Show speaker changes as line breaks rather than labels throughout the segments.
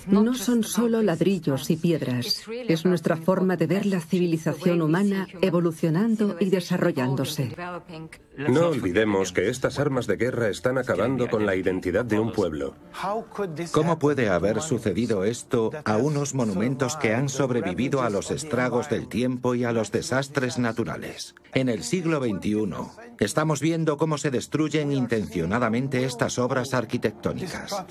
No son solo ladrillos y piedras, es nuestra forma de ver la civilización humana evolucionando y desarrollándose.
No olvidemos que estas armas de guerra están acabando con la identidad de un pueblo.
¿Cómo puede haber sucedido esto a unos monumentos que han sobrevivido a los estragos del tiempo y a los desastres naturales? En el siglo XXI, estamos viendo cómo se destruyen intencionadamente estas obras arquitectónicas.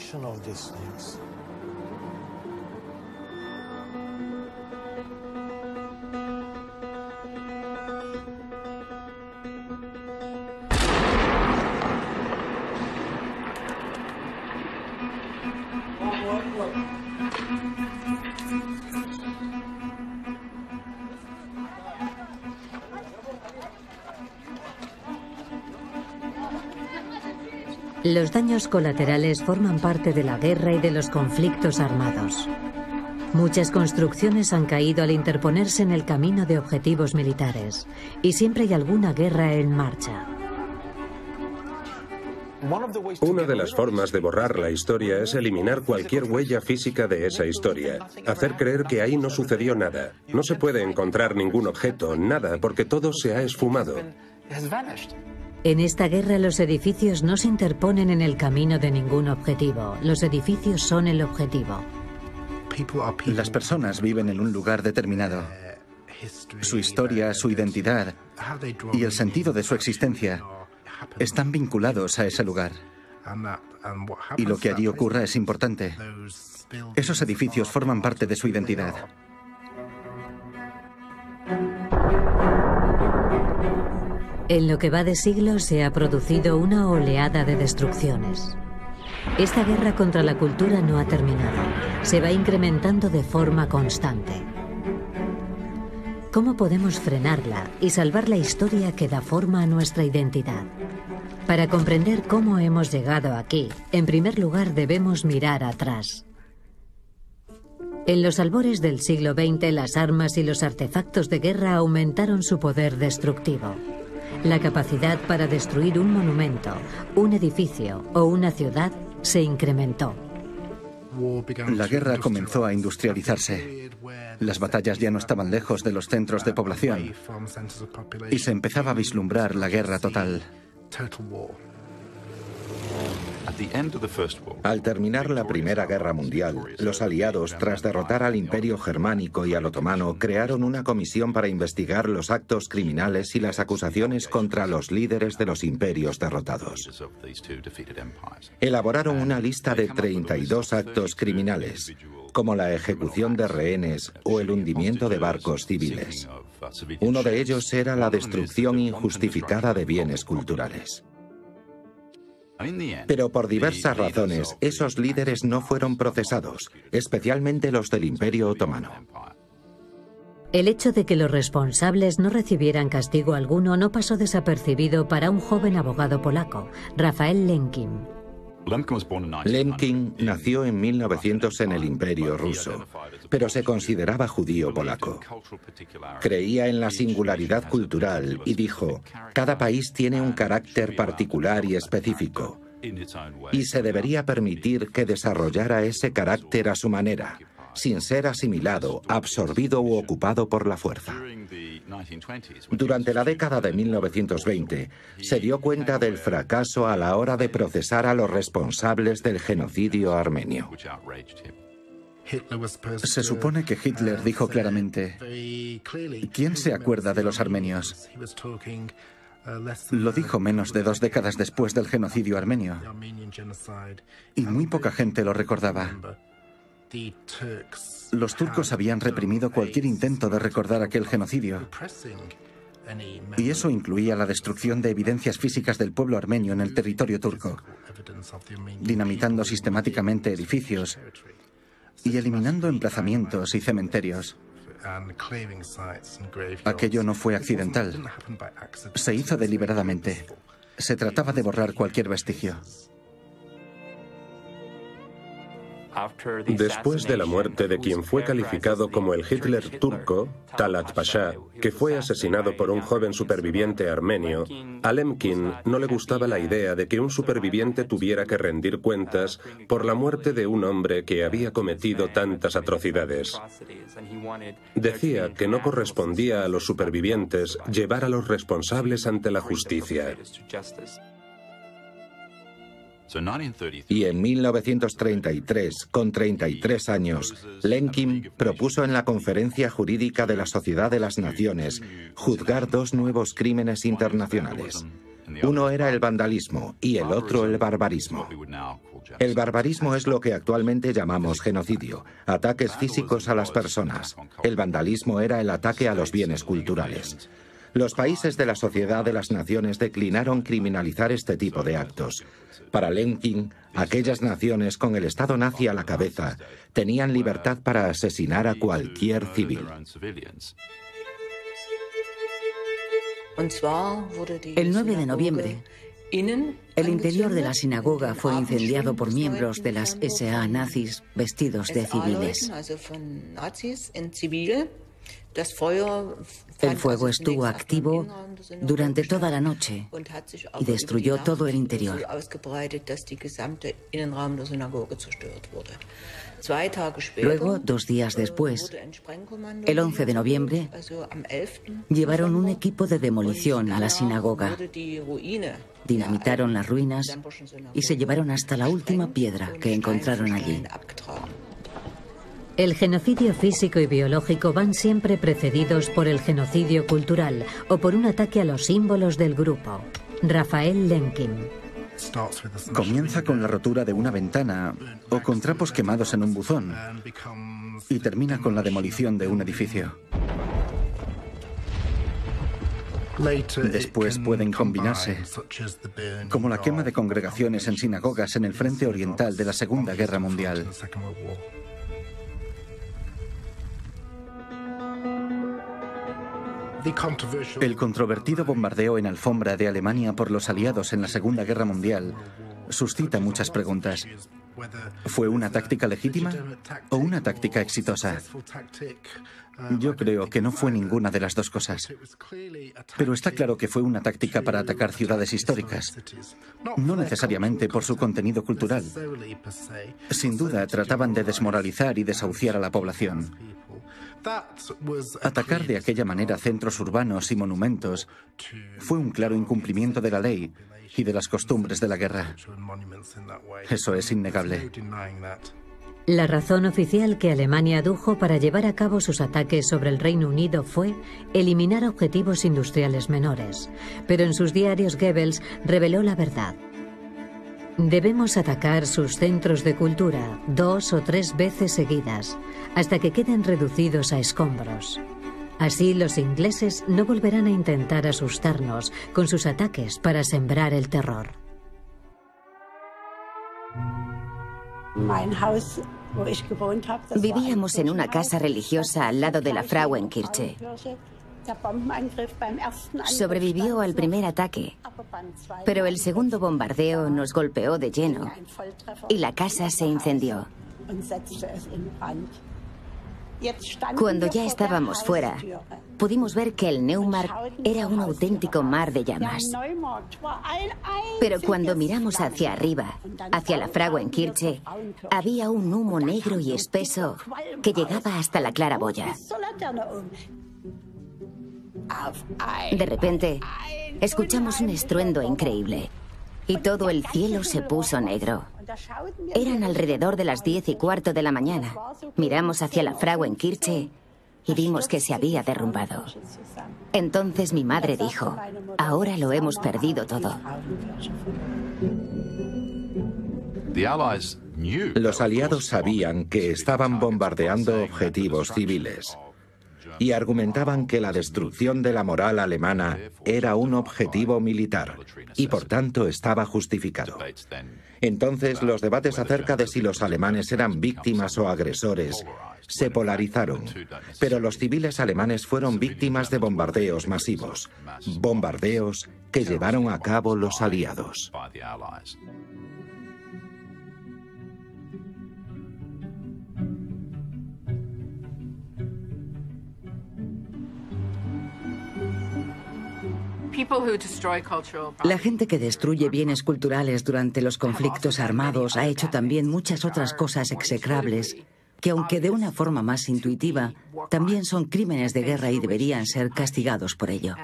Los daños colaterales forman parte de la guerra y de los conflictos armados. Muchas construcciones han caído al interponerse en el camino de objetivos militares, y siempre hay alguna guerra en marcha.
Una de las formas de borrar la historia es eliminar cualquier huella física de esa historia. Hacer creer que ahí no sucedió nada. No se puede encontrar ningún objeto, nada, porque todo se ha esfumado.
En esta guerra los edificios no se interponen en el camino de ningún objetivo. Los edificios son el objetivo.
Las personas viven en un lugar determinado. Su historia, su identidad y el sentido de su existencia están vinculados a ese lugar. Y lo que allí ocurra es importante. Esos edificios forman parte de su identidad.
En lo que va de siglo se ha producido una oleada de destrucciones. Esta guerra contra la cultura no ha terminado. Se va incrementando de forma constante. ¿Cómo podemos frenarla y salvar la historia que da forma a nuestra identidad? Para comprender cómo hemos llegado aquí, en primer lugar debemos mirar atrás. En los albores del siglo XX, las armas y los artefactos de guerra aumentaron su poder destructivo. La capacidad para destruir un monumento, un edificio o una ciudad se incrementó.
La guerra comenzó a industrializarse. Las batallas ya no estaban lejos de los centros de población y se empezaba a vislumbrar la guerra total.
Al terminar la Primera Guerra Mundial, los aliados, tras derrotar al Imperio Germánico y al Otomano, crearon una comisión para investigar los actos criminales y las acusaciones contra los líderes de los imperios derrotados. Elaboraron una lista de 32 actos criminales, como la ejecución de rehenes o el hundimiento de barcos civiles. Uno de ellos era la destrucción injustificada de bienes culturales. Pero por diversas razones, esos líderes no fueron procesados, especialmente los del Imperio Otomano.
El hecho de que los responsables no recibieran castigo alguno no pasó desapercibido para un joven abogado polaco, Rafael Lemkin.
Lemkin nació en 1900 en el Imperio ruso, pero se consideraba judío polaco. Creía en la singularidad cultural y dijo: cada país tiene un carácter particular y específico, y se debería permitir que desarrollara ese carácter a su manera, sin ser asimilado, absorbido u ocupado por la fuerza. Durante la década de 1920, se dio cuenta del fracaso a la hora de procesar a los responsables del genocidio armenio.
Se supone que Hitler dijo claramente: ¿quién se acuerda de los armenios? Lo dijo menos de 2 décadas después del genocidio armenio, y muy poca gente lo recordaba. Los turcos habían reprimido cualquier intento de recordar aquel genocidio, y eso incluía la destrucción de evidencias físicas del pueblo armenio en el territorio turco, dinamitando sistemáticamente edificios y eliminando emplazamientos y cementerios. Aquello no fue accidental. Se hizo deliberadamente. Se trataba de borrar cualquier vestigio.
Después de la muerte de quien fue calificado como el Hitler turco, Talat Pasha, que fue asesinado por un joven superviviente armenio, a Lemkin no le gustaba la idea de que un superviviente tuviera que rendir cuentas por la muerte de un hombre que había cometido tantas atrocidades. Decía que no correspondía a los supervivientes llevar a los responsables ante la justicia.
Y en 1933, con 33 años, Lemkin propuso en la Conferencia Jurídica de la Sociedad de las Naciones juzgar dos nuevos crímenes internacionales. Uno era el vandalismo y el otro el barbarismo. El barbarismo es lo que actualmente llamamos genocidio, ataques físicos a las personas. El vandalismo era el ataque a los bienes culturales. Los países de la Sociedad de las Naciones declinaron criminalizar este tipo de actos. Para Lemkin, aquellas naciones con el Estado nazi a la cabeza tenían libertad para asesinar a cualquier civil.
El 9 de noviembre, el interior de la sinagoga fue incendiado por miembros de las SA nazis vestidos de civiles. El fuego estuvo activo durante toda la noche y destruyó todo el interior. Luego, 2 días después, el 11 de noviembre, llevaron un equipo de demolición a la sinagoga. Dinamitaron las ruinas y se llevaron hasta la última piedra que encontraron allí.
El genocidio físico y biológico van siempre precedidos por el genocidio cultural o por un ataque a los símbolos del grupo. Raphael Lemkin.
Comienza con la rotura de una ventana o con trapos quemados en un buzón y termina con la demolición de un edificio. Después pueden combinarse, como la quema de congregaciones en sinagogas en el frente oriental de la Segunda Guerra Mundial. El controvertido bombardeo en Alfombra de Alemania por los aliados en la Segunda Guerra Mundial suscita muchas preguntas. ¿Fue una táctica legítima o una táctica exitosa? Yo creo que no fue ninguna de las dos cosas. Pero está claro que fue una táctica para atacar ciudades históricas, no necesariamente por su contenido cultural. Sin duda, trataban de desmoralizar y desahuciar a la población. Atacar de aquella manera centros urbanos y monumentos fue un claro incumplimiento de la ley y de las costumbres de la guerra. Eso es innegable.
La razón oficial que Alemania adujo para llevar a cabo sus ataques sobre el Reino Unido fue eliminar objetivos industriales menores. Pero en sus diarios Goebbels reveló la verdad. Debemos atacar sus centros de cultura 2 o 3 veces seguidas, hasta que queden reducidos a escombros. Así los ingleses no volverán a intentar asustarnos con sus ataques para sembrar el terror.
Vivíamos en una casa religiosa al lado de la Frauenkirche. Sobrevivió al primer ataque, pero el segundo bombardeo nos golpeó de lleno y la casa se incendió. Cuando ya estábamos fuera, pudimos ver que el Neumarkt era un auténtico mar de llamas. Pero cuando miramos hacia arriba, hacia la Frauenkirche, había un humo negro y espeso que llegaba hasta la claraboya. De repente, escuchamos un estruendo increíble y todo el cielo se puso negro. Eran alrededor de las 10:15 de la mañana. Miramos hacia la Frauenkirche y vimos que se había derrumbado. Entonces mi madre dijo, ahora lo hemos perdido todo.
Los aliados sabían que estaban bombardeando objetivos civiles y argumentaban que la destrucción de la moral alemana era un objetivo militar y por tanto estaba justificado. Entonces los debates acerca de si los alemanes eran víctimas o agresores se polarizaron, pero los civiles alemanes fueron víctimas de bombardeos masivos, bombardeos que llevaron a cabo los aliados.
La gente que destruye bienes culturales durante los conflictos armados ha hecho también muchas otras cosas execrables que, aunque de una forma más intuitiva, también son crímenes de guerra y deberían ser castigados por ello.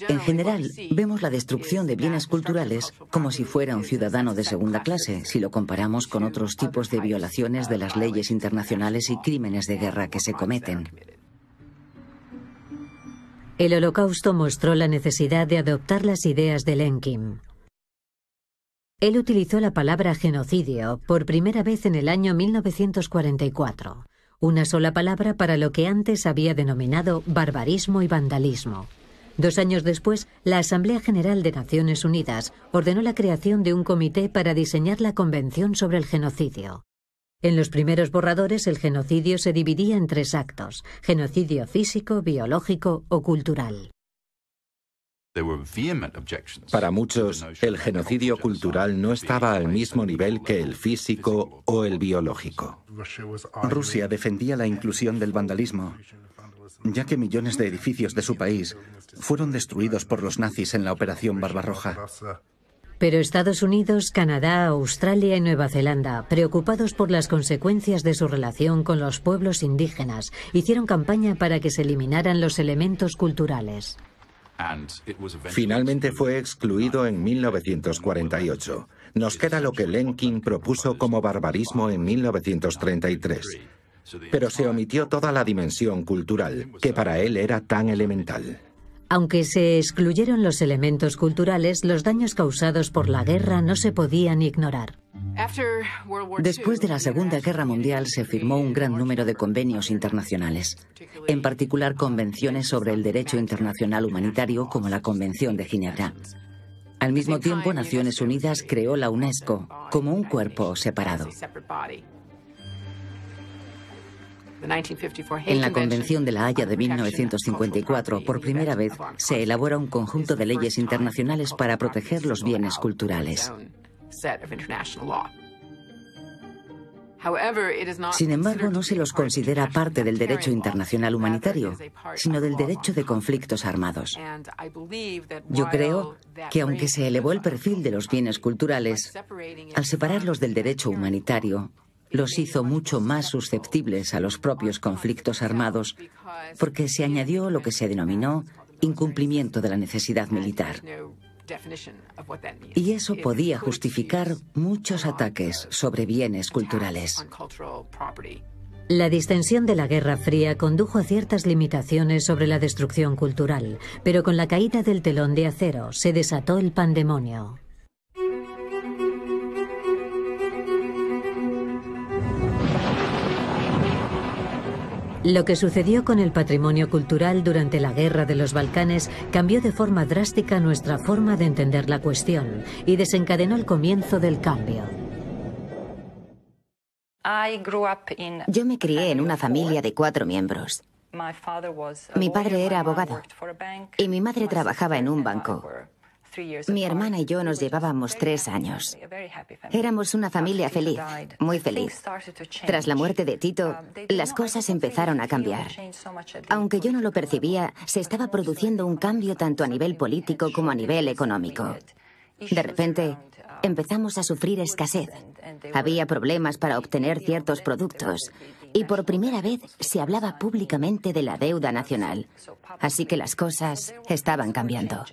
En general, vemos la destrucción de bienes culturales como si fuera un ciudadano de segunda clase, si lo comparamos con otros tipos de violaciones de las leyes internacionales y crímenes de guerra que se cometen.
El Holocausto mostró la necesidad de adoptar las ideas de Lenkin. Él utilizó la palabra genocidio por primera vez en el año 1944, una sola palabra para lo que antes había denominado barbarismo y vandalismo. 2 años después, la Asamblea General de Naciones Unidas ordenó la creación de un comité para diseñar la Convención sobre el Genocidio. En los primeros borradores, el genocidio se dividía en 3 actos: genocidio físico, biológico o cultural.
Para muchos, el genocidio cultural no estaba al mismo nivel que el físico o el biológico.
Rusia defendía la inclusión del vandalismo, ya que millones de edificios de su país fueron destruidos por los nazis en la Operación Barbarroja.
Pero Estados Unidos, Canadá, Australia y Nueva Zelanda, preocupados por las consecuencias de su relación con los pueblos indígenas, hicieron campaña para que se eliminaran los elementos culturales.
Finalmente fue excluido en 1948. Nos queda lo que Lenkin propuso como barbarismo en 1933. Pero se omitió toda la dimensión cultural, que para él era tan elemental.
Aunque se excluyeron los elementos culturales, los daños causados por la guerra no se podían ignorar.
Después de la Segunda Guerra Mundial se firmó un gran número de convenios internacionales, en particular convenciones sobre el derecho internacional humanitario como la Convención de Ginebra. Al mismo tiempo, Naciones Unidas creó la UNESCO como un cuerpo separado. En la Convención de La Haya de 1954, por primera vez, se elabora un conjunto de leyes internacionales para proteger los bienes culturales. Sin embargo, no se los considera parte del derecho internacional humanitario, sino del derecho de conflictos armados. Yo creo que aunque se elevó el perfil de los bienes culturales, al separarlos del derecho humanitario, los hizo mucho más susceptibles a los propios conflictos armados, porque se añadió lo que se denominó incumplimiento de la necesidad militar. Y eso podía justificar muchos ataques sobre bienes culturales.
La distensión de la Guerra Fría condujo a ciertas limitaciones sobre la destrucción cultural, pero con la caída del telón de acero se desató el pandemonio. Lo que sucedió con el patrimonio cultural durante la Guerra de los Balcanes cambió de forma drástica nuestra forma de entender la cuestión y desencadenó el comienzo del cambio.
Yo me crié en una familia de 4 miembros. Mi padre era abogado y mi madre trabajaba en un banco. Mi hermana y yo nos llevábamos 3 años. Éramos una familia feliz, muy feliz. Tras la muerte de Tito, las cosas empezaron a cambiar. Aunque yo no lo percibía, se estaba produciendo un cambio tanto a nivel político como a nivel económico. De repente, empezamos a sufrir escasez. Había problemas para obtener ciertos productos. Y por primera vez se hablaba públicamente de la deuda nacional. Así que las cosas estaban cambiando.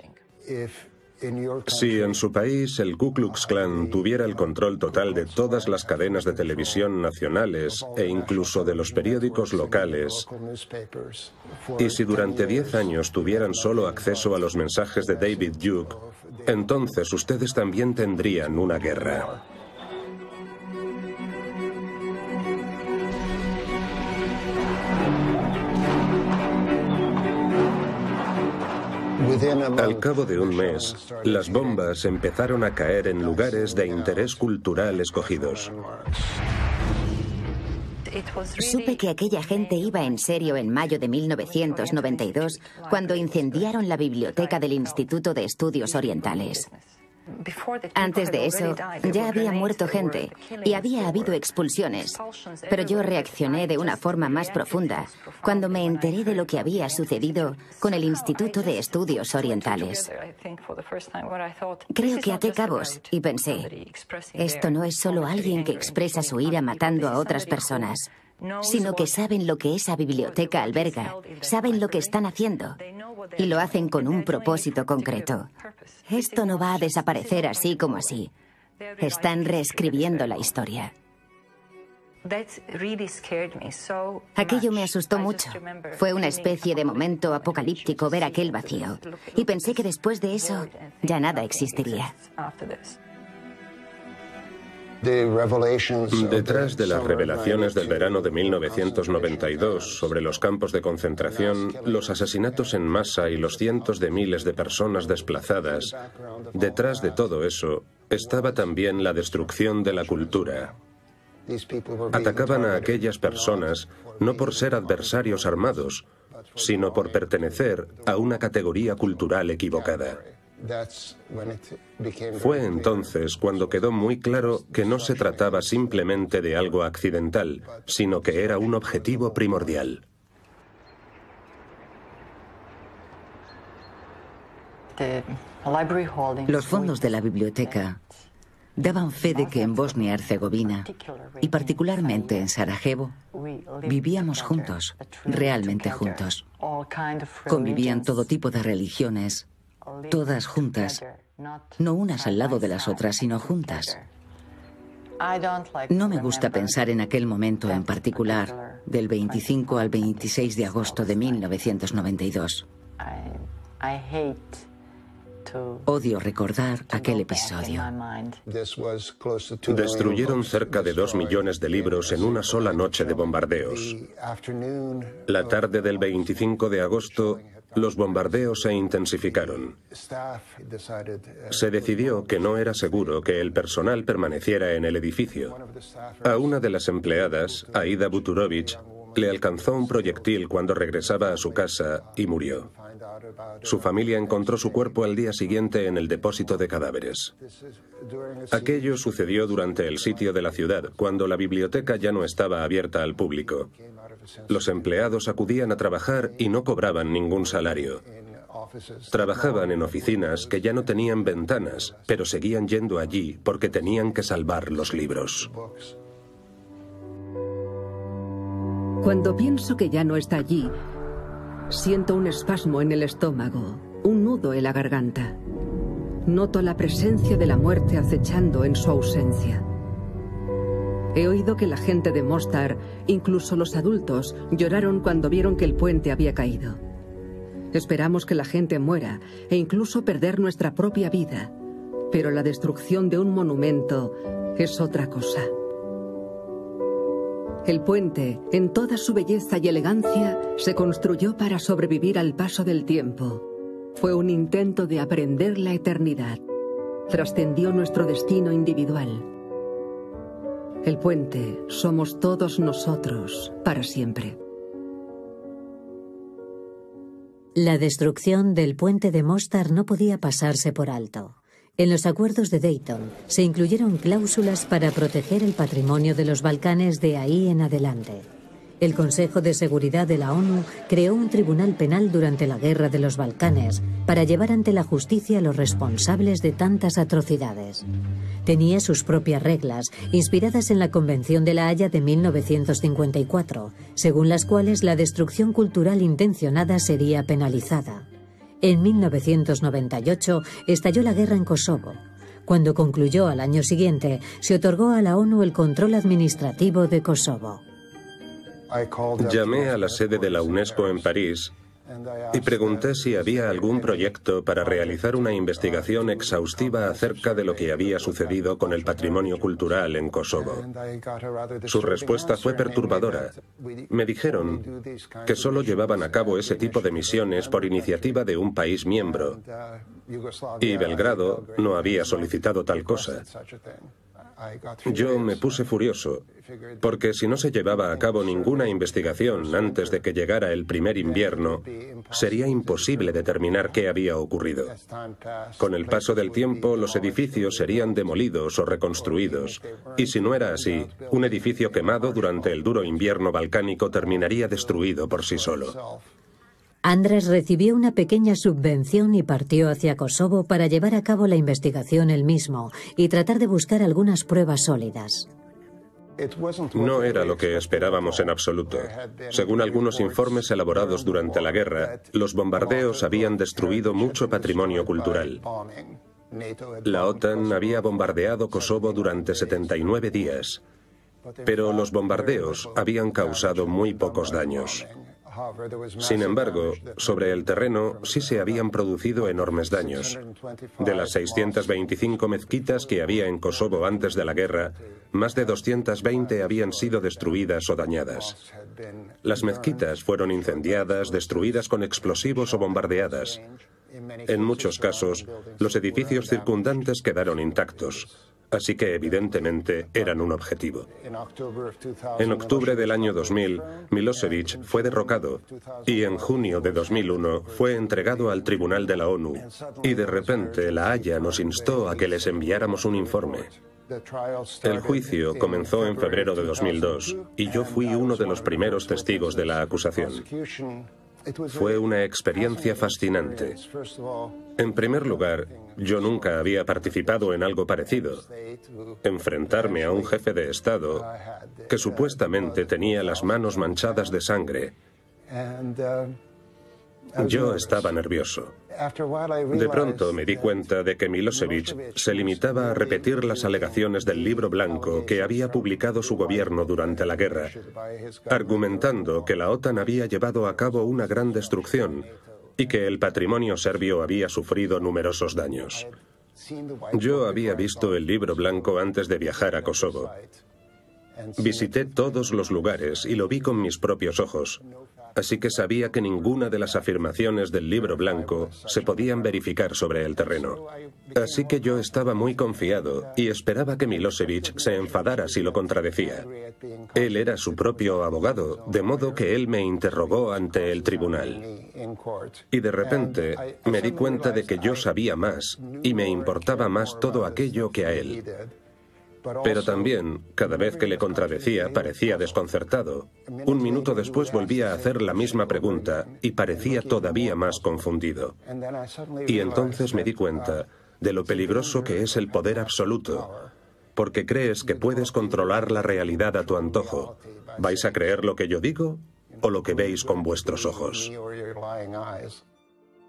Si en su país el Ku Klux Klan tuviera el control total de todas las cadenas de televisión nacionales e incluso de los periódicos locales, y si durante 10 años tuvieran solo acceso a los mensajes de David Duke, entonces ustedes también tendrían una guerra. Al cabo de un mes, las bombas empezaron a caer en lugares de interés cultural escogidos.
Supe que aquella gente iba en serio en mayo de 1992, cuando incendiaron la biblioteca del Instituto de Estudios Orientales. Antes de eso, ya había muerto gente y había habido expulsiones, pero yo reaccioné de una forma más profunda cuando me enteré de lo que había sucedido con el Instituto de Estudios Orientales. Creo que até cabos y pensé, esto no es solo alguien que expresa su ira matando a otras personas, sino que saben lo que esa biblioteca alberga, saben lo que están haciendo y lo hacen con un propósito concreto. Esto no va a desaparecer así como así. Están reescribiendo la historia. Aquello me asustó mucho. Fue una especie de momento apocalíptico ver aquel vacío. Y pensé que después de eso ya nada existiría.
Detrás de las revelaciones del verano de 1992 sobre los campos de concentración, los asesinatos en masa y los cientos de miles de personas desplazadas, detrás de todo eso estaba también la destrucción de la cultura. Atacaban a aquellas personas no por ser adversarios armados, sino por pertenecer a una categoría cultural equivocada. Fue entonces cuando quedó muy claro que no se trataba simplemente de algo accidental, sino que era un objetivo primordial.
Los fondos de la biblioteca daban fe de que en Bosnia-Herzegovina, y particularmente en Sarajevo, vivíamos juntos, realmente juntos. Convivían todo tipo de religiones, todas juntas, no unas al lado de las otras, sino juntas. No me gusta pensar en aquel momento en particular, del 25 al 26 de agosto de 1992. Odio recordar aquel episodio.
Destruyeron cerca de 2 millones de libros en una sola noche de bombardeos. La tarde del 25 de agosto, los bombardeos se intensificaron. Se decidió que no era seguro que el personal permaneciera en el edificio. A una de las empleadas, Aida Buturovic, le alcanzó un proyectil cuando regresaba a su casa y murió. Su familia encontró su cuerpo al día siguiente en el depósito de cadáveres. Aquello sucedió durante el sitio de la ciudad, cuando la biblioteca ya no estaba abierta al público. Los empleados acudían a trabajar y no cobraban ningún salario. Trabajaban en oficinas que ya no tenían ventanas, pero seguían yendo allí porque tenían que salvar los libros.
Cuando pienso que ya no está allí, siento un espasmo en el estómago, un nudo en la garganta. Noto la presencia de la muerte acechando en su ausencia. He oído que la gente de Mostar, incluso los adultos, lloraron cuando vieron que el puente había caído. Esperamos que la gente muera e incluso perder nuestra propia vida, pero la destrucción de un monumento es otra cosa. El puente, en toda su belleza y elegancia, se construyó para sobrevivir al paso del tiempo. Fue un intento de aprender la eternidad. Trascendió nuestro destino individual. El puente somos todos nosotros, para siempre.
La destrucción del puente de Mostar no podía pasarse por alto. En los acuerdos de Dayton se incluyeron cláusulas para proteger el patrimonio de los Balcanes de ahí en adelante. El Consejo de Seguridad de la ONU creó un tribunal penal durante la Guerra de los Balcanes para llevar ante la justicia a los responsables de tantas atrocidades. Tenía sus propias reglas, inspiradas en la Convención de La Haya de 1954, según las cuales la destrucción cultural intencionada sería penalizada. En 1998 estalló la guerra en Kosovo. Cuando concluyó al año siguiente, se otorgó a la ONU el control administrativo de Kosovo.
Llamé a la sede de la UNESCO en París y pregunté si había algún proyecto para realizar una investigación exhaustiva acerca de lo que había sucedido con el patrimonio cultural en Kosovo. Su respuesta fue perturbadora. Me dijeron que solo llevaban a cabo ese tipo de misiones por iniciativa de un país miembro, y Belgrado no había solicitado tal cosa. Yo me puse furioso, porque si no se llevaba a cabo ninguna investigación antes de que llegara el primer invierno, sería imposible determinar qué había ocurrido. Con el paso del tiempo, los edificios serían demolidos o reconstruidos, y si no era así, un edificio quemado durante el duro invierno balcánico terminaría destruido por sí solo.
András recibió una pequeña subvención y partió hacia Kosovo para llevar a cabo la investigación él mismo y tratar de buscar algunas pruebas sólidas.
No era lo que esperábamos en absoluto. Según algunos informes elaborados durante la guerra, los bombardeos habían destruido mucho patrimonio cultural. La OTAN había bombardeado Kosovo durante 79 días, pero los bombardeos habían causado muy pocos daños. Sin embargo, sobre el terreno sí se habían producido enormes daños. De las 625 mezquitas que había en Kosovo antes de la guerra, más de 220 habían sido destruidas o dañadas. Las mezquitas fueron incendiadas, destruidas con explosivos o bombardeadas. En muchos casos, los edificios circundantes quedaron intactos, así que evidentemente eran un objetivo. En octubre del año 2000, Milošević fue derrocado y en junio de 2001 fue entregado al Tribunal de la ONU y de repente La Haya nos instó a que les enviáramos un informe. El juicio comenzó en febrero de 2002 y yo fui uno de los primeros testigos de la acusación. Fue una experiencia fascinante. En primer lugar, yo nunca había participado en algo parecido. Enfrentarme a un jefe de Estado que supuestamente tenía las manos manchadas de sangre. Yo estaba nervioso. De pronto me di cuenta de que Milošević se limitaba a repetir las alegaciones del libro blanco que había publicado su gobierno durante la guerra, argumentando que la OTAN había llevado a cabo una gran destrucción y que el patrimonio serbio había sufrido numerosos daños. Yo había visto el libro blanco antes de viajar a Kosovo. Visité todos los lugares y lo vi con mis propios ojos, así que sabía que ninguna de las afirmaciones del libro blanco se podían verificar sobre el terreno. Así que yo estaba muy confiado y esperaba que Milošević se enfadara si lo contradecía. Él era su propio abogado, de modo que él me interrogó ante el tribunal. Y de repente me di cuenta de que yo sabía más y me importaba más todo aquello que a él. Pero también, cada vez que le contradecía, parecía desconcertado. Un minuto después volvía a hacer la misma pregunta y parecía todavía más confundido. Y entonces me di cuenta de lo peligroso que es el poder absoluto, porque crees que puedes controlar la realidad a tu antojo. ¿Vais a creer lo que yo digo o lo que veis con vuestros ojos?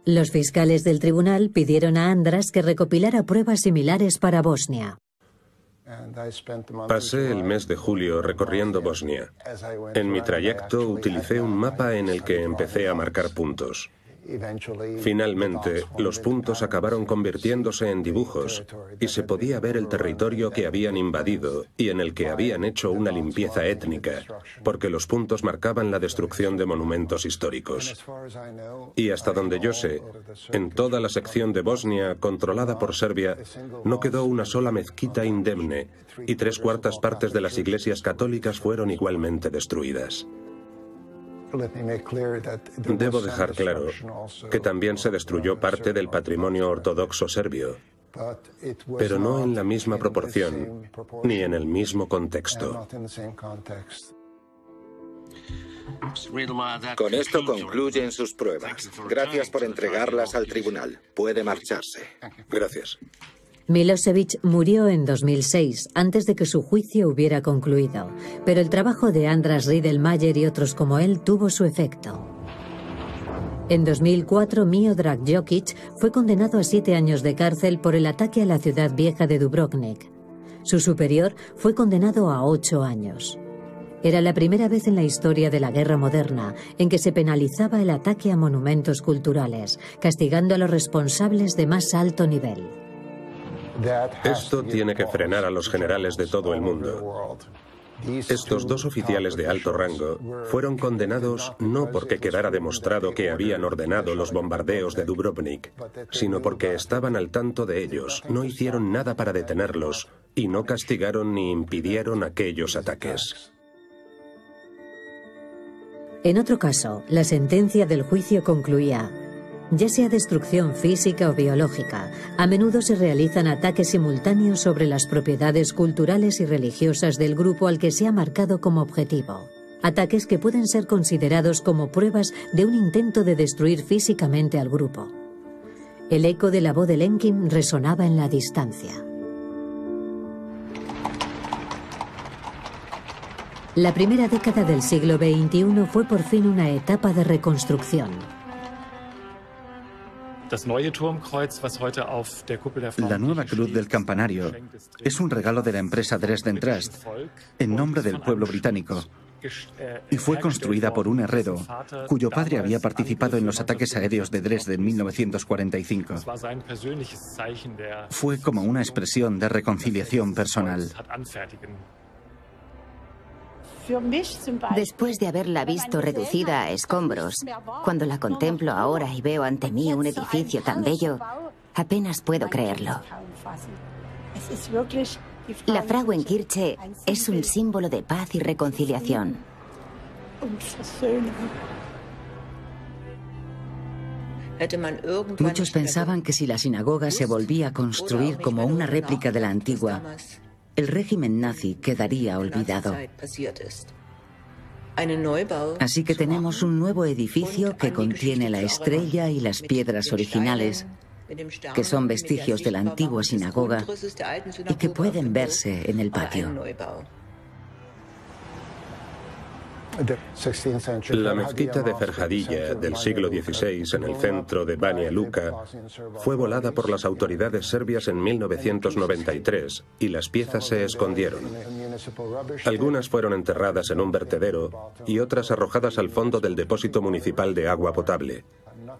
Los fiscales del tribunal pidieron a András que recopilara pruebas similares para Bosnia.
Pasé el mes de julio recorriendo Bosnia. En mi trayecto utilicé un mapa en el que empecé a marcar puntos. Finalmente, los puntos acabaron convirtiéndose en dibujos y se podía ver el territorio que habían invadido y en el que habían hecho una limpieza étnica, porque los puntos marcaban la destrucción de monumentos históricos. Y hasta donde yo sé, en toda la sección de Bosnia controlada por Serbia, no quedó una sola mezquita indemne y 3/4 partes de las iglesias católicas fueron igualmente destruidas. Debo dejar claro que también se destruyó parte del patrimonio ortodoxo serbio, pero no en la misma proporción ni en el mismo contexto.
Con esto concluyen sus pruebas. Gracias por entregarlas al tribunal. Puede marcharse.
Gracias.
Milošević murió en 2006, antes de que su juicio hubiera concluido, pero el trabajo de András Riedlmayer y otros como él tuvo su efecto. En 2004, Miodrag Đokić fue condenado a 7 años de cárcel por el ataque a la ciudad vieja de Dubrovnik. Su superior fue condenado a 8 años. Era la primera vez en la historia de la guerra moderna en que se penalizaba el ataque a monumentos culturales, castigando a los responsables de más alto nivel.
Esto tiene que frenar a los generales de todo el mundo. Estos dos oficiales de alto rango fueron condenados no porque quedara demostrado que habían ordenado los bombardeos de Dubrovnik, sino porque estaban al tanto de ellos, no hicieron nada para detenerlos y no castigaron ni impidieron aquellos ataques.
En otro caso, la sentencia del juicio concluía: ya sea destrucción física o biológica, a menudo se realizan ataques simultáneos sobre las propiedades culturales y religiosas del grupo al que se ha marcado como objetivo. Ataques que pueden ser considerados como pruebas de un intento de destruir físicamente al grupo. El eco de la voz de Lenkin resonaba en la distancia. La primera década del siglo XXI fue por fin una etapa de reconstrucción.
La nueva cruz del campanario es un regalo de la empresa Dresden Trust en nombre del pueblo británico y fue construida por un herrero cuyo padre había participado en los ataques aéreos de Dresde en 1945. Fue como una expresión de reconciliación personal.
Después de haberla visto reducida a escombros, cuando la contemplo ahora y veo ante mí un edificio tan bello, apenas puedo creerlo. La Frauenkirche es un símbolo de paz y reconciliación. Muchos pensaban que si la sinagoga se volvía a construir como una réplica de la antigua, el régimen nazi quedaría olvidado. Así que tenemos un nuevo edificio que contiene la estrella y las piedras originales, que son vestigios de la antigua sinagoga y que pueden verse en el patio.
La mezquita de Ferhadilla del siglo XVI en el centro de Banja Luka fue volada por las autoridades serbias en 1993 y las piezas se escondieron. Algunas fueron enterradas en un vertedero y otras arrojadas al fondo del depósito municipal de agua potable.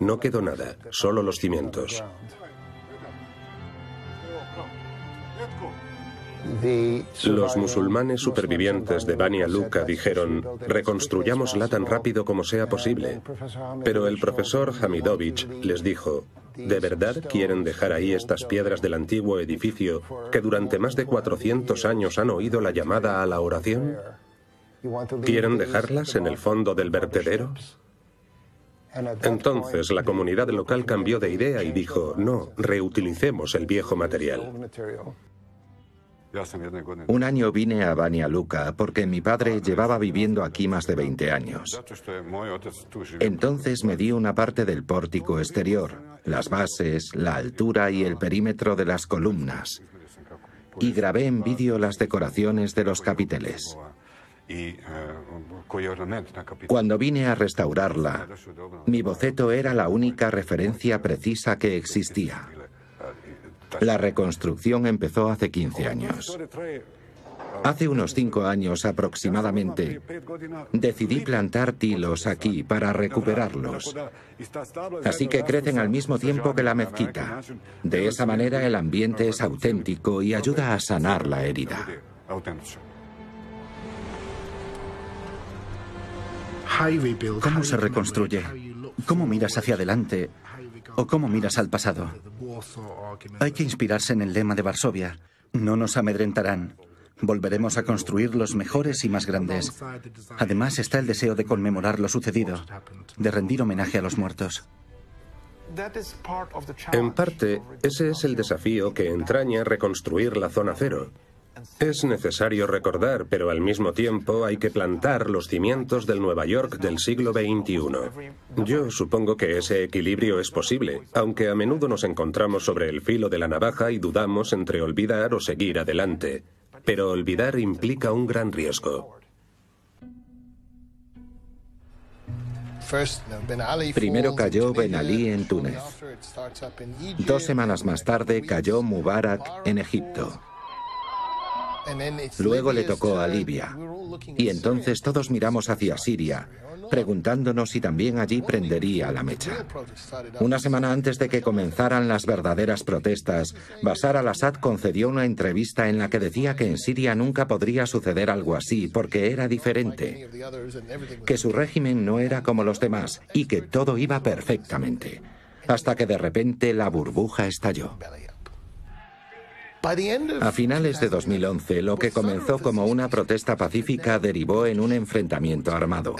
No quedó nada, solo los cimientos. Los musulmanes supervivientes de Banja Luka dijeron: reconstruyámosla tan rápido como sea posible. Pero el profesor Hamidovich les dijo: ¿de verdad quieren dejar ahí estas piedras del antiguo edificio que durante más de 400 años han oído la llamada a la oración? ¿Quieren dejarlas en el fondo del vertedero? Entonces la comunidad local cambió de idea y dijo: no, reutilicemos el viejo material.
Un año vine a Banja Luka porque mi padre llevaba viviendo aquí más de 20 años. Entonces medí una parte del pórtico exterior, las bases, la altura y el perímetro de las columnas. Y grabé en vídeo las decoraciones de los capiteles. Cuando vine a restaurarla, mi boceto era la única referencia precisa que existía. La reconstrucción empezó hace 15 años. Hace unos 5 años aproximadamente, decidí plantar tilos aquí para recuperarlos. Así que crecen al mismo tiempo que la mezquita. De esa manera el ambiente es auténtico y ayuda a sanar la herida.
¿Cómo se reconstruye? ¿Cómo miras hacia adelante? ¿O cómo miras al pasado? Hay que inspirarse en el lema de Varsovia: no nos amedrentarán. Volveremos a construir los mejores y más grandes. Además está el deseo de conmemorar lo sucedido, de rendir homenaje a los muertos.
En parte, ese es el desafío que entraña reconstruir la zona cero. Es necesario recordar, pero al mismo tiempo hay que plantar los cimientos del Nueva York del siglo XXI. Yo supongo que ese equilibrio es posible, aunque a menudo nos encontramos sobre el filo de la navaja y dudamos entre olvidar o seguir adelante. Pero olvidar implica un gran riesgo.
Primero cayó Ben Ali en Túnez. 2 semanas más tarde cayó Mubarak en Egipto. Luego le tocó a Libia. Y entonces todos miramos hacia Siria, preguntándonos si también allí prendería la mecha. Una semana antes de que comenzaran las verdaderas protestas, Bashar al-Assad concedió una entrevista en la que decía que en Siria nunca podría suceder algo así porque era diferente, que su régimen no era como los demás y que todo iba perfectamente, hasta que de repente la burbuja estalló. A finales de 2011, lo que comenzó como una protesta pacífica derivó en un enfrentamiento armado.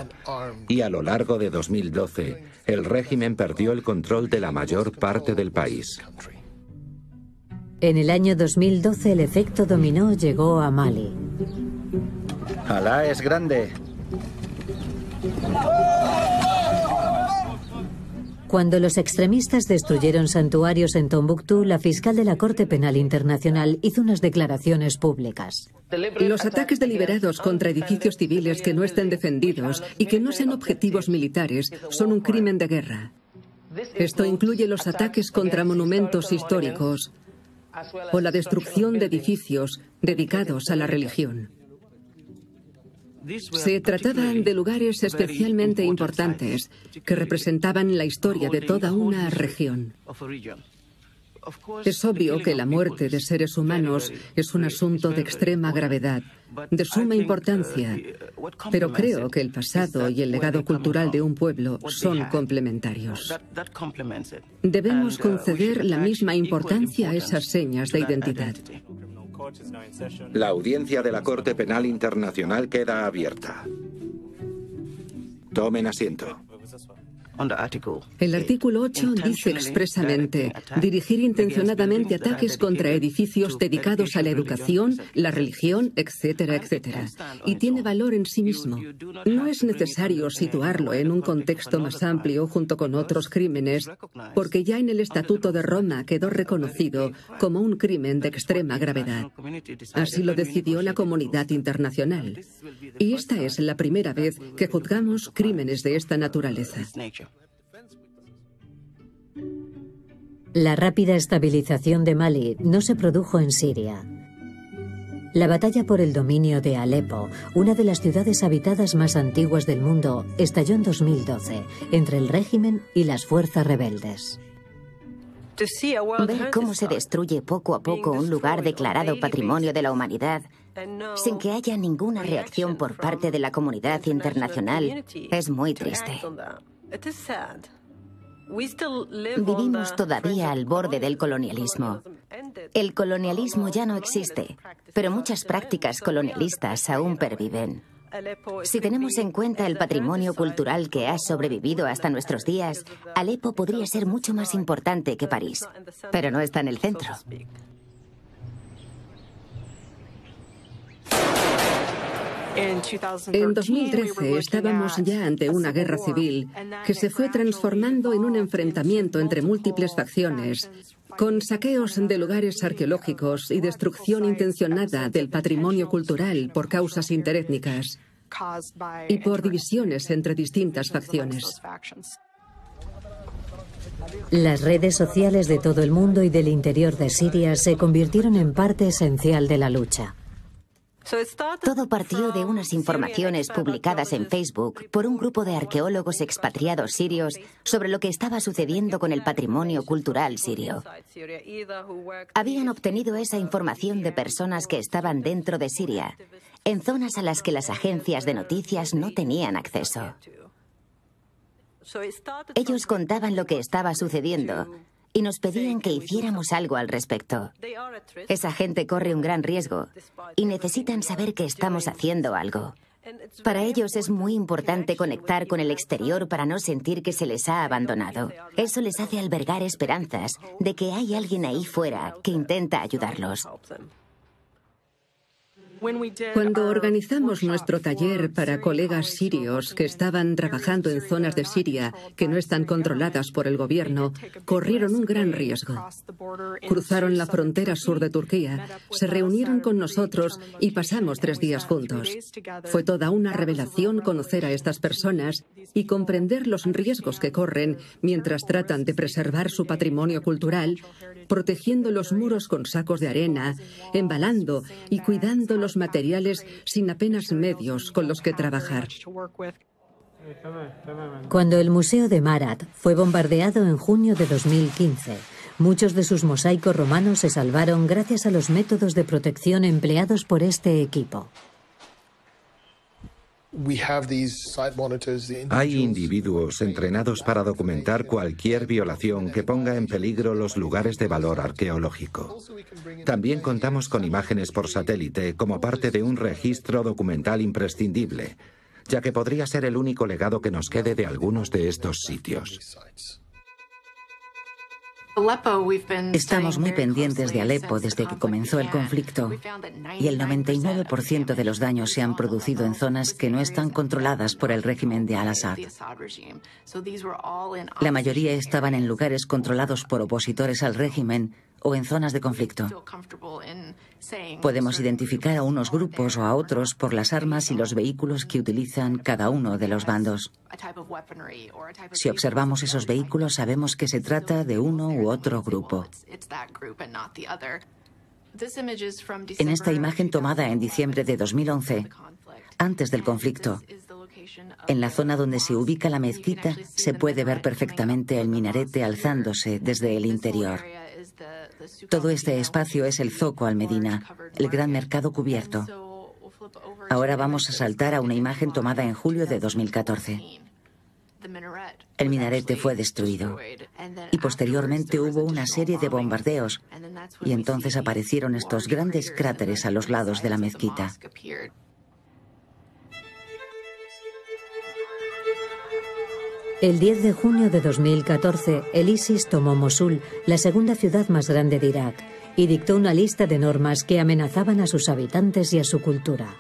Y a lo largo de 2012, el régimen perdió el control de la mayor parte del país.
En el año 2012, el efecto dominó llegó a Mali.
Alá es grande.
Cuando los extremistas destruyeron santuarios en Tombuctú, la fiscal de la Corte Penal Internacional hizo unas declaraciones públicas.
Los ataques deliberados contra edificios civiles que no estén defendidos y que no sean objetivos militares son un crimen de guerra. Esto incluye los ataques contra monumentos históricos o la destrucción de edificios dedicados a la religión. Se trataba de lugares especialmente importantes que representaban la historia de toda una región. Es obvio que la muerte de seres humanos es un asunto de extrema gravedad, de suma importancia, pero creo que el pasado y el legado cultural de un pueblo son complementarios. Debemos conceder la misma importancia a esas señas de identidad.
La audiencia de la Corte Penal Internacional queda abierta. Tomen asiento.
El artículo 8 dice expresamente dirigir intencionadamente ataques contra edificios dedicados a la educación, la religión, etcétera, etcétera. Y tiene valor en sí mismo. No es necesario situarlo en un contexto más amplio junto con otros crímenes, porque ya en el Estatuto de Roma quedó reconocido como un crimen de extrema gravedad. Así lo decidió la comunidad internacional. Y esta es la primera vez que juzgamos crímenes de esta naturaleza.
La rápida estabilización de Mali no se produjo en Siria. La batalla por el dominio de Alepo, una de las ciudades habitadas más antiguas del mundo, estalló en 2012 entre el régimen y las fuerzas rebeldes.
Ver cómo se destruye poco a poco un lugar declarado Patrimonio de la Humanidad sin que haya ninguna reacción por parte de la comunidad internacional es muy triste. Vivimos todavía al borde del colonialismo. El colonialismo ya no existe, pero muchas prácticas colonialistas aún perviven. Si tenemos en cuenta el patrimonio cultural que ha sobrevivido hasta nuestros días, Alepo podría ser mucho más importante que París, pero no está en el centro.
En 2013 estábamos ya ante una guerra civil que se fue transformando en un enfrentamiento entre múltiples facciones, con saqueos de lugares arqueológicos y destrucción intencionada del patrimonio cultural por causas interétnicas y por divisiones entre distintas facciones.
Las redes sociales de todo el mundo y del interior de Siria se convirtieron en parte esencial de la lucha.
Todo partió de unas informaciones publicadas en Facebook por un grupo de arqueólogos expatriados sirios sobre lo que estaba sucediendo con el patrimonio cultural sirio. Habían obtenido esa información de personas que estaban dentro de Siria, en zonas a las que las agencias de noticias no tenían acceso. Ellos contaban lo que estaba sucediendo y nos pedían que hiciéramos algo al respecto. Esa gente corre un gran riesgo y necesitan saber que estamos haciendo algo. Para ellos es muy importante conectar con el exterior para no sentir que se les ha abandonado. Eso les hace albergar esperanzas de que hay alguien ahí fuera que intenta ayudarlos.
Cuando organizamos nuestro taller para colegas sirios que estaban trabajando en zonas de Siria que no están controladas por el gobierno, corrieron un gran riesgo. Cruzaron la frontera sur de Turquía, se reunieron con nosotros y pasamos 3 días juntos. Fue toda una revelación conocer a estas personas y comprender los riesgos que corren mientras tratan de preservar su patrimonio cultural, protegiendo los muros con sacos de arena, embalando y cuidando los materiales sin apenas medios con los que trabajar.
Cuando el Museo de Marat fue bombardeado en junio de 2015, muchos de sus mosaicos romanos se salvaron gracias a los métodos de protección empleados por este equipo.
Hay individuos entrenados para documentar cualquier violación que ponga en peligro los lugares de valor arqueológico. También contamos con imágenes por satélite como parte de un registro documental imprescindible, ya que podría ser el único legado que nos quede de algunos de estos sitios.
Estamos muy pendientes de Alepo desde que comenzó el conflicto y el 99% de los daños se han producido en zonas que no están controladas por el régimen de Al-Assad. La mayoría estaban en lugares controlados por opositores al régimen o en zonas de conflicto. Podemos identificar a unos grupos o a otros por las armas y los vehículos que utilizan cada uno de los bandos. Si observamos esos vehículos, sabemos que se trata de uno u otro grupo. En esta imagen tomada en diciembre de 2011, antes del conflicto, en la zona donde se ubica la mezquita, se puede ver perfectamente el minarete alzándose desde el interior. Todo este espacio es el Zoco al-Medina, el gran mercado cubierto. Ahora vamos a saltar a una imagen tomada en julio de 2014. El minarete fue destruido y posteriormente hubo una serie de bombardeos y entonces aparecieron estos grandes cráteres a los lados de la mezquita.
El 10 de junio de 2014, el ISIS tomó Mosul, la segunda ciudad más grande de Irak, y dictó una lista de normas que amenazaban a sus habitantes y a su cultura.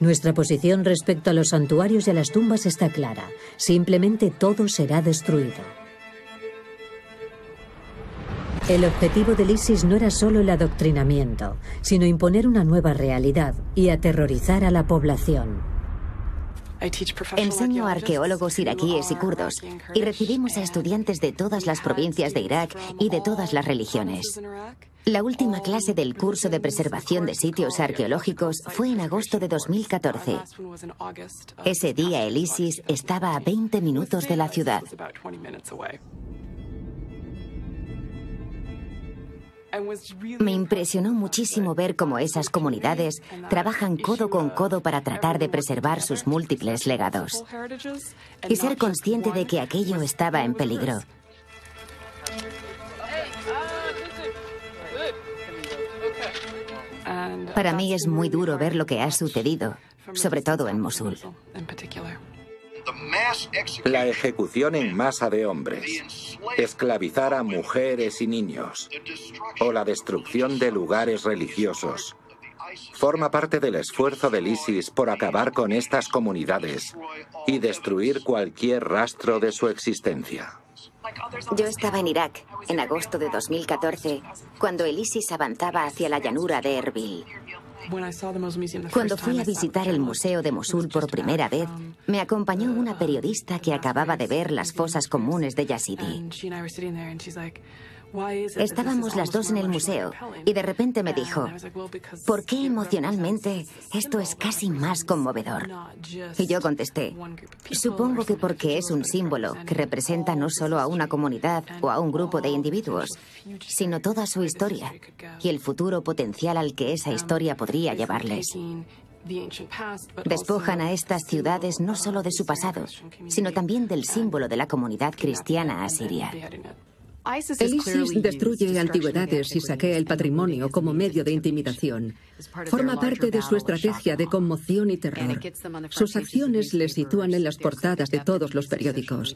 Nuestra posición respecto a los santuarios y a las tumbas está clara. Simplemente todo será destruido. El objetivo del ISIS no era solo el adoctrinamiento, sino imponer una nueva realidad y aterrorizar a la población.
Enseño a arqueólogos iraquíes y kurdos y recibimos a estudiantes de todas las provincias de Irak y de todas las religiones. La última clase del curso de preservación de sitios arqueológicos fue en agosto de 2014. Ese día el ISIS estaba a 20 minutos de la ciudad. Me impresionó muchísimo ver cómo esas comunidades trabajan codo con codo para tratar de preservar sus múltiples legados y ser consciente de que aquello estaba en peligro. Para mí es muy duro ver lo que ha sucedido, sobre todo en Mosul.
La ejecución en masa de hombres, esclavizar a mujeres y niños, o la destrucción de lugares religiosos, forma parte del esfuerzo del ISIS por acabar con estas comunidades y destruir cualquier rastro de su existencia.
Yo estaba en Irak en agosto de 2014, cuando el ISIS avanzaba hacia la llanura de Erbil. Cuando fui a visitar el Museo de Mosul por primera vez, me acompañó una periodista que acababa de ver las fosas comunes de Yazidi. Estábamos las dos en el museo y de repente me dijo, ¿por qué emocionalmente esto es casi más conmovedor? Y yo contesté, supongo que porque es un símbolo que representa no solo a una comunidad o a un grupo de individuos, sino toda su historia y el futuro potencial al que esa historia podría llevarles. Despojan a estas ciudades no solo de su pasado, sino también del símbolo de la comunidad cristiana asiria.
El ISIS destruye antigüedades y saquea el patrimonio como medio de intimidación. Forma parte de su estrategia de conmoción y terror. Sus acciones les sitúan en las portadas de todos los periódicos.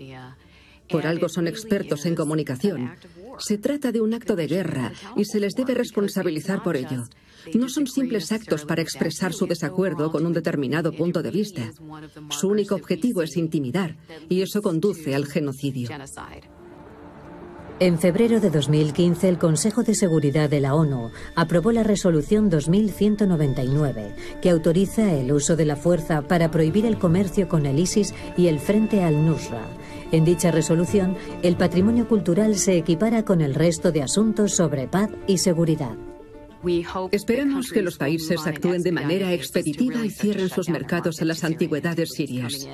Por algo son expertos en comunicación. Se trata de un acto de guerra y se les debe responsabilizar por ello. no son simples actos para expresar su desacuerdo con un determinado punto de vista. Su único objetivo es intimidar, y eso conduce al genocidio.
En febrero de 2015, el Consejo de Seguridad de la ONU aprobó la Resolución 2199, que autoriza el uso de la fuerza para prohibir el comercio con el ISIS y el Frente al-Nusra. En dicha resolución, el patrimonio cultural se equipara con el resto de asuntos sobre paz y seguridad.
Esperamos que los países actúen de manera expeditiva y cierren sus mercados a las antigüedades sirias.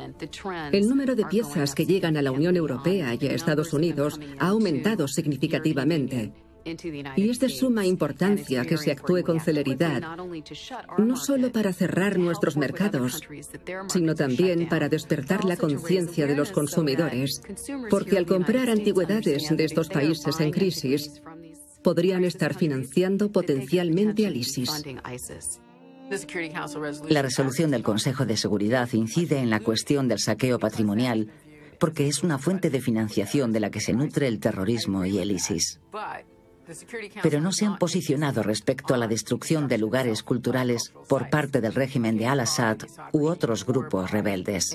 El número de piezas que llegan a la Unión Europea y a Estados Unidos ha aumentado significativamente. Y es de suma importancia que se actúe con celeridad, no solo para cerrar nuestros mercados, sino también para despertar la conciencia de los consumidores, porque al comprar antigüedades de estos países en crisis, podrían estar financiando potencialmente al ISIS.
La resolución del Consejo de Seguridad incide en la cuestión del saqueo patrimonial porque es una fuente de financiación de la que se nutre el terrorismo y el ISIS. Pero no se han posicionado respecto a la destrucción de lugares culturales por parte del régimen de Al-Assad u otros grupos rebeldes.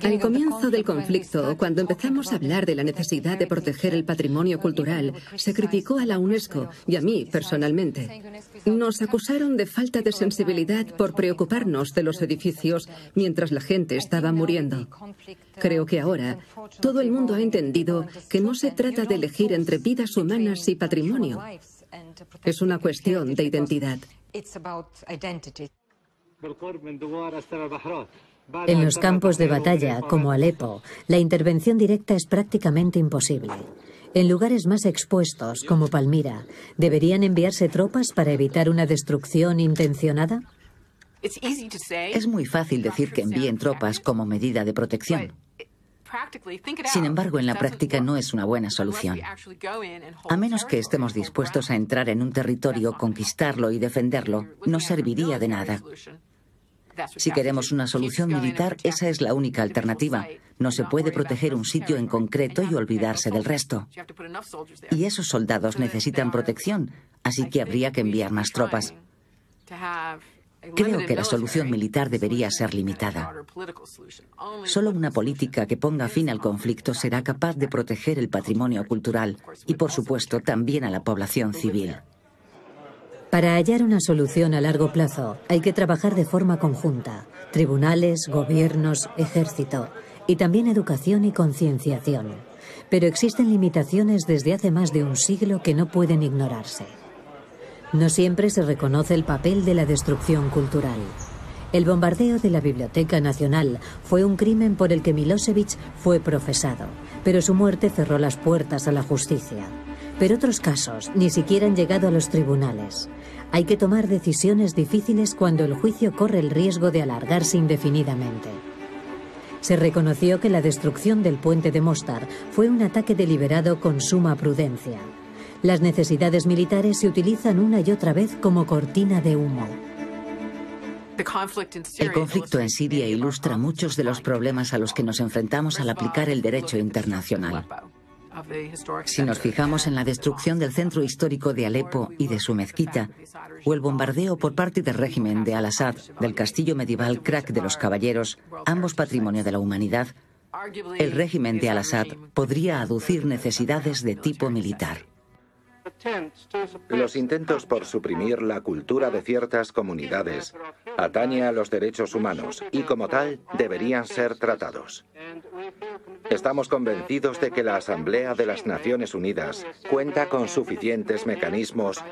Al comienzo del conflicto, cuando empezamos a hablar de la necesidad de proteger el patrimonio cultural, se criticó a la UNESCO y a mí personalmente. Nos acusaron de falta de sensibilidad por preocuparnos de los edificios mientras la gente estaba muriendo. Creo que ahora todo el mundo ha entendido que no se trata de elegir entre vidas humanas y patrimonio. Es una cuestión de identidad.
En los campos de batalla, como Alepo, la intervención directa es prácticamente imposible. En lugares más expuestos, como Palmira, ¿deberían enviarse tropas para evitar una destrucción intencionada?
Es muy fácil decir que envíen tropas como medida de protección. Sin embargo, en la práctica no es una buena solución. A menos que estemos dispuestos a entrar en un territorio, conquistarlo y defenderlo, no serviría de nada. Si queremos una solución militar, esa es la única alternativa. No se puede proteger un sitio en concreto y olvidarse del resto. Y esos soldados necesitan protección, así que habría que enviar más tropas. Creo que la solución militar debería ser limitada. Solo una política que ponga fin al conflicto será capaz de proteger el patrimonio cultural y, por supuesto, también a la población civil.
Para hallar una solución a largo plazo hay que trabajar de forma conjunta: tribunales, gobiernos, ejército y también educación y concienciación. Pero existen limitaciones desde hace más de un siglo que no pueden ignorarse. No siempre se reconoce el papel de la destrucción cultural. El bombardeo de la Biblioteca Nacional fue un crimen por el que Milosevic fue procesado, pero su muerte cerró las puertas a la justicia. Pero otros casos ni siquiera han llegado a los tribunales. Hay que tomar decisiones difíciles cuando el juicio corre el riesgo de alargarse indefinidamente. Se reconoció que la destrucción del puente de Mostar fue un ataque deliberado con suma prudencia. Las necesidades militares se utilizan una y otra vez como cortina de humo.
El conflicto en Siria ilustra muchos de los problemas a los que nos enfrentamos al aplicar el derecho internacional. Si nos fijamos en la destrucción del centro histórico de Alepo y de su mezquita, o el bombardeo por parte del régimen de Al-Assad del castillo medieval Krak de los Caballeros, ambos patrimonio de la humanidad, el régimen de Al-Assad podría aducir necesidades de tipo militar.
Los intentos por suprimir la cultura de ciertas comunidades atañe a los derechos humanos y, como tal, deberían ser tratados. Estamos convencidos de que la Asamblea de las Naciones Unidas cuenta con suficientes mecanismos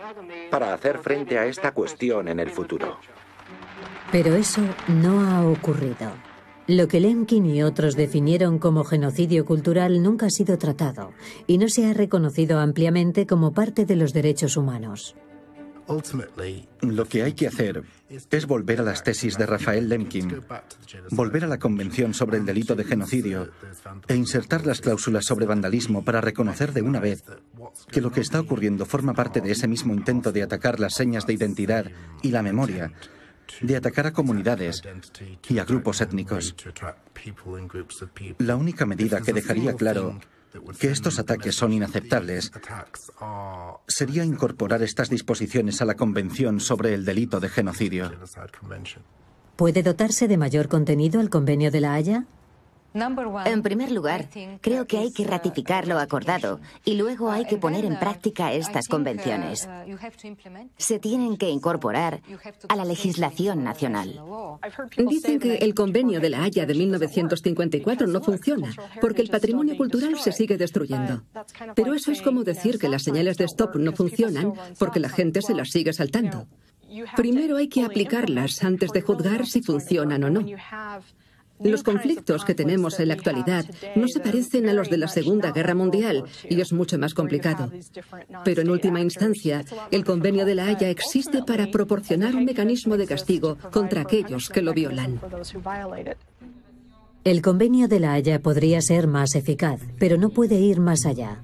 para hacer frente a esta cuestión en el futuro.
Pero eso no ha ocurrido. Lo que Lemkin y otros definieron como genocidio cultural nunca ha sido tratado y no se ha reconocido ampliamente como parte de los derechos humanos.
Lo que hay que hacer es volver a las tesis de Raphael Lemkin, volver a la Convención sobre el delito de genocidio e insertar las cláusulas sobre vandalismo para reconocer de una vez que lo que está ocurriendo forma parte de ese mismo intento de atacar las señas de identidad y la memoria, de atacar a comunidades y a grupos étnicos. La única medida que dejaría claro que estos ataques son inaceptables sería incorporar estas disposiciones a la Convención sobre el delito de genocidio.
¿Puede dotarse de mayor contenido el Convenio de La Haya?
En primer lugar, creo que hay que ratificar lo acordado y luego hay que poner en práctica estas convenciones. Se tienen que incorporar a la legislación nacional.
Dicen que el Convenio de La Haya de 1954 no funciona porque el patrimonio cultural se sigue destruyendo. Pero eso es como decir que las señales de stop no funcionan porque la gente se las sigue saltando. Primero hay que aplicarlas antes de juzgar si funcionan o no. Los conflictos que tenemos en la actualidad no se parecen a los de la Segunda Guerra Mundial y es mucho más complicado. Pero en última instancia, el Convenio de La Haya existe para proporcionar un mecanismo de castigo contra aquellos que lo violan.
El Convenio de La Haya podría ser más eficaz, pero no puede ir más allá.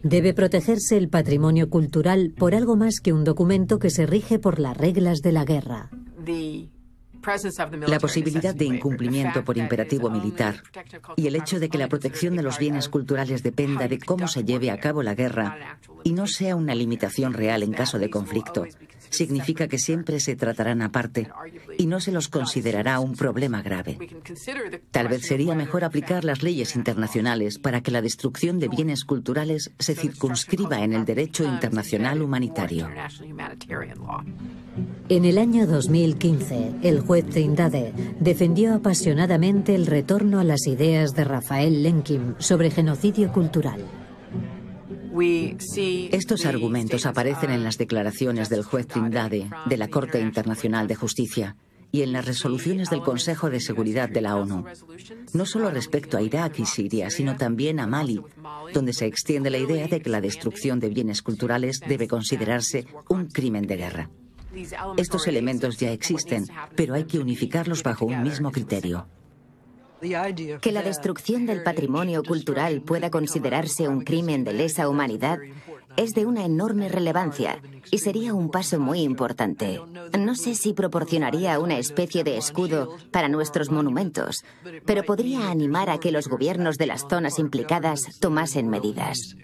Debe protegerse el patrimonio cultural por algo más que un documento que se rige por las reglas de la guerra.
La posibilidad de incumplimiento por imperativo militar y el hecho de que la protección de los bienes culturales dependa de cómo se lleve a cabo la guerra y no sea una limitación real en caso de conflicto, significa que siempre se tratarán aparte y no se los considerará un problema grave. Tal vez sería mejor aplicar las leyes internacionales para que la destrucción de bienes culturales se circunscriba en el derecho internacional humanitario.
En el año 2015, el juez Trindade defendió apasionadamente el retorno a las ideas de Raphael Lemkin sobre genocidio cultural.
Estos argumentos aparecen en las declaraciones del juez Trindade de la Corte Internacional de Justicia y en las resoluciones del Consejo de Seguridad de la ONU, no solo respecto a Irak y Siria, sino también a Mali, donde se extiende la idea de que la destrucción de bienes culturales debe considerarse un crimen de guerra. Estos elementos ya existen, pero hay que unificarlos bajo un mismo criterio.
Que la destrucción del patrimonio cultural pueda considerarse un crimen de lesa humanidad es de una enorme relevancia y sería un paso muy importante. No sé si proporcionaría una especie de escudo para nuestros monumentos, pero podría animar a que los gobiernos de las zonas implicadas tomasen medidas.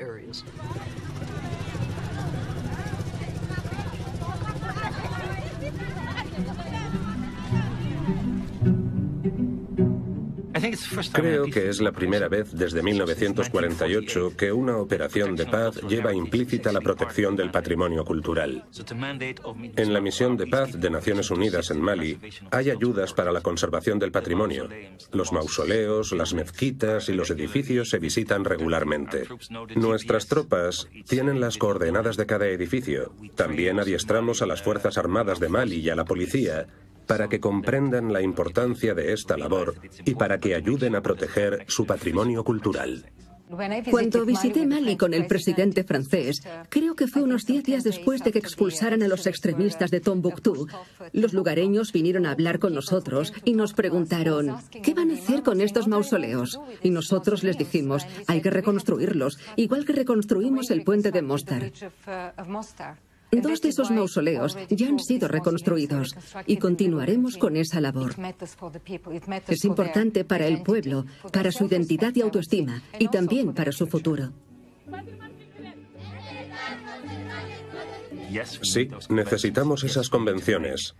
Creo que es la primera vez desde 1948 que una operación de paz lleva implícita la protección del patrimonio cultural. En la misión de paz de Naciones Unidas en Mali hay ayudas para la conservación del patrimonio. Los mausoleos, las mezquitas y los edificios se visitan regularmente. Nuestras tropas tienen las coordenadas de cada edificio. También adiestramos a las Fuerzas Armadas de Mali y a la policía para que comprendan la importancia de esta labor y para que ayuden a proteger su patrimonio cultural.
Cuando visité Mali con el presidente francés, creo que fue unos 10 días después de que expulsaran a los extremistas de Tombuctú, los lugareños vinieron a hablar con nosotros y nos preguntaron, ¿qué van a hacer con estos mausoleos? Y nosotros les dijimos, hay que reconstruirlos, igual que reconstruimos el puente de Mostar. 2 de esos mausoleos ya han sido reconstruidos y continuaremos con esa labor. Es importante para el pueblo, para su identidad y autoestima, y también para su futuro.
Sí, necesitamos esas convenciones.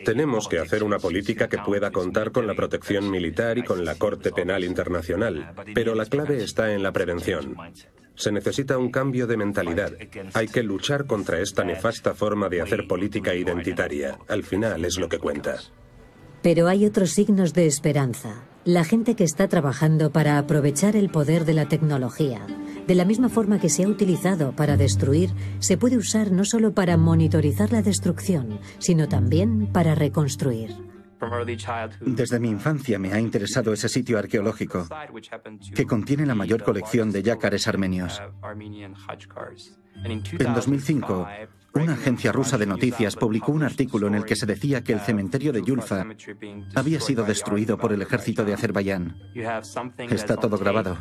Tenemos que hacer una política que pueda contar con la protección militar y con la Corte Penal Internacional, pero la clave está en la prevención. Se necesita un cambio de mentalidad. Hay que luchar contra esta nefasta forma de hacer política identitaria. Al final es lo que cuenta.
Pero hay otros signos de esperanza. La gente que está trabajando para aprovechar el poder de la tecnología. De la misma forma que se ha utilizado para destruir, se puede usar no solo para monitorizar la destrucción, sino también para reconstruir.
Desde mi infancia me ha interesado ese sitio arqueológico que contiene la mayor colección de yácares armenios. En 2005, una agencia rusa de noticias publicó un artículo en el que se decía que el cementerio de Yulfa había sido destruido por el ejército de Azerbaiyán. Está todo grabado.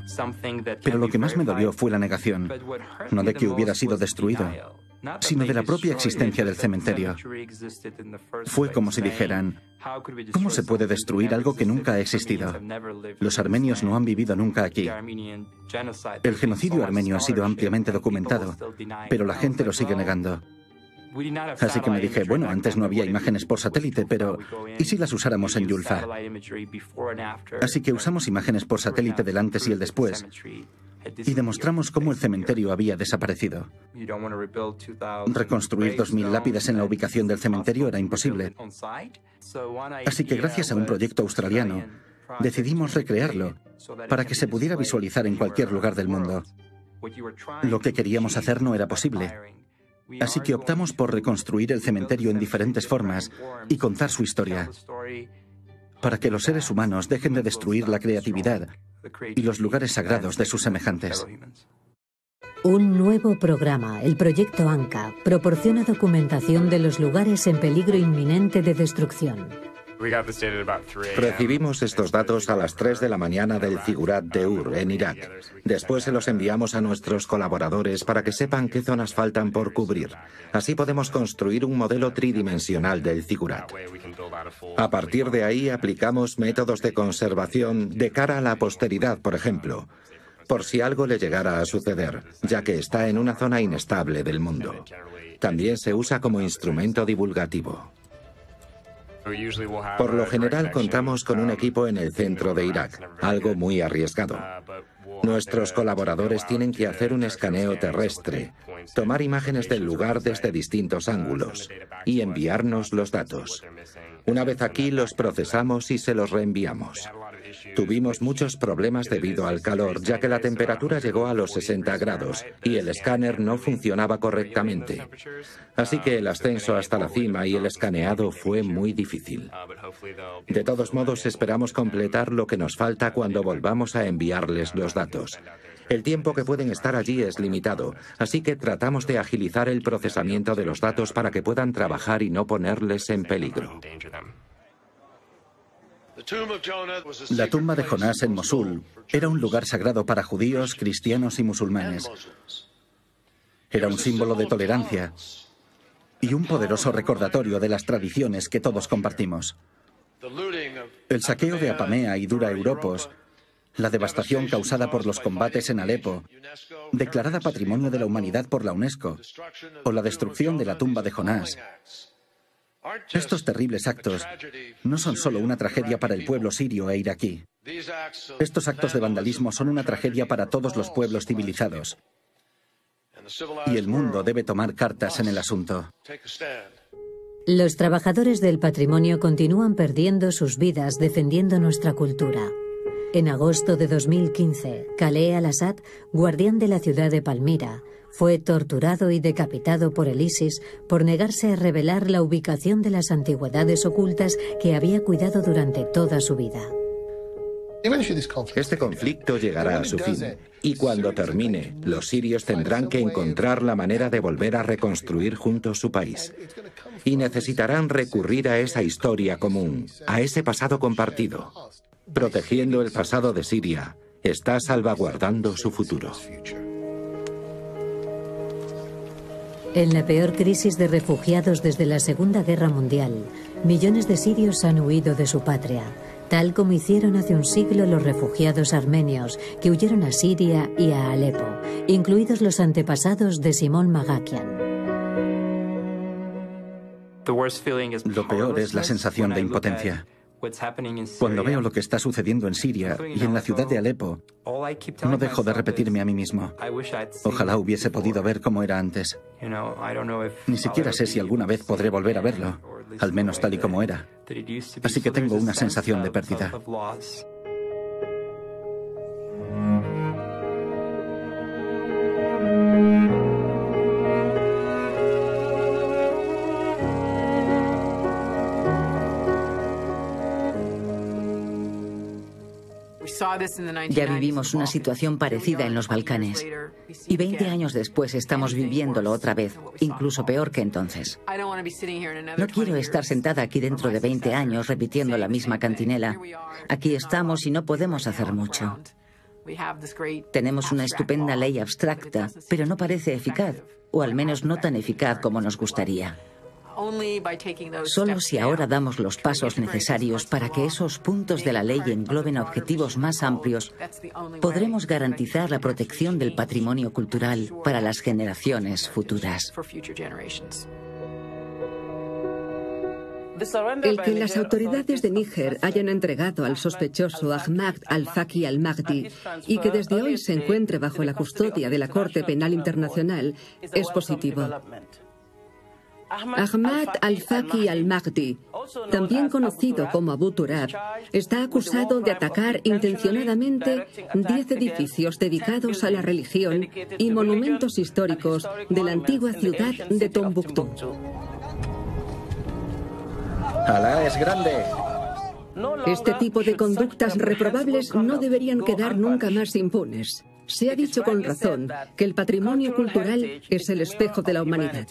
Pero lo que más me dolió fue la negación, no de que hubiera sido destruido, sino de la propia existencia del cementerio. Fue como si dijeran, ¿cómo se puede destruir algo que nunca ha existido? Los armenios no han vivido nunca aquí. El genocidio armenio ha sido ampliamente documentado, pero la gente lo sigue negando. Así que me dije, bueno, antes no había imágenes por satélite, pero ¿y si las usáramos en Yulfa? Así que usamos imágenes por satélite del antes y el después y demostramos cómo el cementerio había desaparecido. Reconstruir 2000 lápidas en la ubicación del cementerio era imposible. Así que gracias a un proyecto australiano, decidimos recrearlo para que se pudiera visualizar en cualquier lugar del mundo. Lo que queríamos hacer no era posible. Así que optamos por reconstruir el cementerio en diferentes formas y contar su historia, para que los seres humanos dejen de destruir la creatividad y los lugares sagrados de sus semejantes.
Un nuevo programa, el Proyecto Anka, proporciona documentación de los lugares en peligro inminente de destrucción.
Recibimos estos datos a las 3 de la mañana del Zigurat de Ur, en Irak. Después se los enviamos a nuestros colaboradores para que sepan qué zonas faltan por cubrir. Así podemos construir un modelo tridimensional del Zigurat. A partir de ahí aplicamos métodos de conservación de cara a la posteridad, por ejemplo, por si algo le llegara a suceder, ya que está en una zona inestable del mundo. También se usa como instrumento divulgativo. Por lo general contamos con un equipo en el centro de Irak, algo muy arriesgado. Nuestros colaboradores tienen que hacer un escaneo terrestre, tomar imágenes del lugar desde distintos ángulos y enviarnos los datos. Una vez aquí los procesamos y se los reenviamos. Tuvimos muchos problemas debido al calor, ya que la temperatura llegó a los 60 grados y el escáner no funcionaba correctamente. Así que el ascenso hasta la cima y el escaneado fue muy difícil. De todos modos, esperamos completar lo que nos falta cuando volvamos a enviarles los datos. El tiempo que pueden estar allí es limitado, así que tratamos de agilizar el procesamiento de los datos para que puedan trabajar y no ponerles en peligro.
La tumba de Jonás en Mosul era un lugar sagrado para judíos, cristianos y musulmanes. Era un símbolo de tolerancia y un poderoso recordatorio de las tradiciones que todos compartimos. El saqueo de Apamea y Dura Europos, la devastación causada por los combates en Alepo, declarada Patrimonio de la Humanidad por la UNESCO, o la destrucción de la tumba de Jonás. Estos terribles actos no son solo una tragedia para el pueblo sirio e iraquí. Estos actos de vandalismo son una tragedia para todos los pueblos civilizados. Y el mundo debe tomar cartas en el asunto.
Los trabajadores del patrimonio continúan perdiendo sus vidas defendiendo nuestra cultura. En agosto de 2015, Khaled al-Assad, guardián de la ciudad de Palmira, fue torturado y decapitado por el ISIS por negarse a revelar la ubicación de las antigüedades ocultas que había cuidado durante toda su vida.
Este conflicto llegará a su fin, y cuando termine, los sirios tendrán que encontrar la manera de volver a reconstruir juntos su país. Y necesitarán recurrir a esa historia común, a ese pasado compartido. Protegiendo el pasado de Siria, está salvaguardando su futuro.
En la peor crisis de refugiados desde la Segunda Guerra Mundial, millones de sirios han huido de su patria, tal como hicieron hace un siglo los refugiados armenios que huyeron a Siria y a Alepo, incluidos los antepasados de Simón Magakian.
Lo peor es la sensación de impotencia. Cuando veo lo que está sucediendo en Siria y en la ciudad de Alepo, no dejo de repetirme a mí mismo. Ojalá hubiese podido ver cómo era antes. Ni siquiera sé si alguna vez podré volver a verlo, al menos tal y como era. Así que tengo una sensación de pérdida.
Ya vivimos una situación parecida en los Balcanes. Y 20 años después estamos viviéndolo otra vez, incluso peor que entonces. No quiero estar sentada aquí dentro de 20 años repitiendo la misma cantinela. Aquí estamos y no podemos hacer mucho. Tenemos una estupenda ley abstracta, pero no parece eficaz, o al menos no tan eficaz como nos gustaría. Solo si ahora damos los pasos necesarios para que esos puntos de la ley engloben objetivos más amplios, podremos garantizar la protección del patrimonio cultural para las generaciones futuras.
El que las autoridades de Níger hayan entregado al sospechoso Ahmad al-Faqi al-Mahdi y que desde hoy se encuentre bajo la custodia de la Corte Penal Internacional es positivo. Ahmad al-Faqi al-Mahdi, también conocido como Abu Turab, está acusado de atacar intencionadamente 10 edificios dedicados a la religión y monumentos históricos de la antigua ciudad de Tombuctú.
¡Alá es grande!
Este tipo de conductas reprobables no deberían quedar nunca más impunes. Se ha dicho con razón que el patrimonio cultural es el espejo de la humanidad.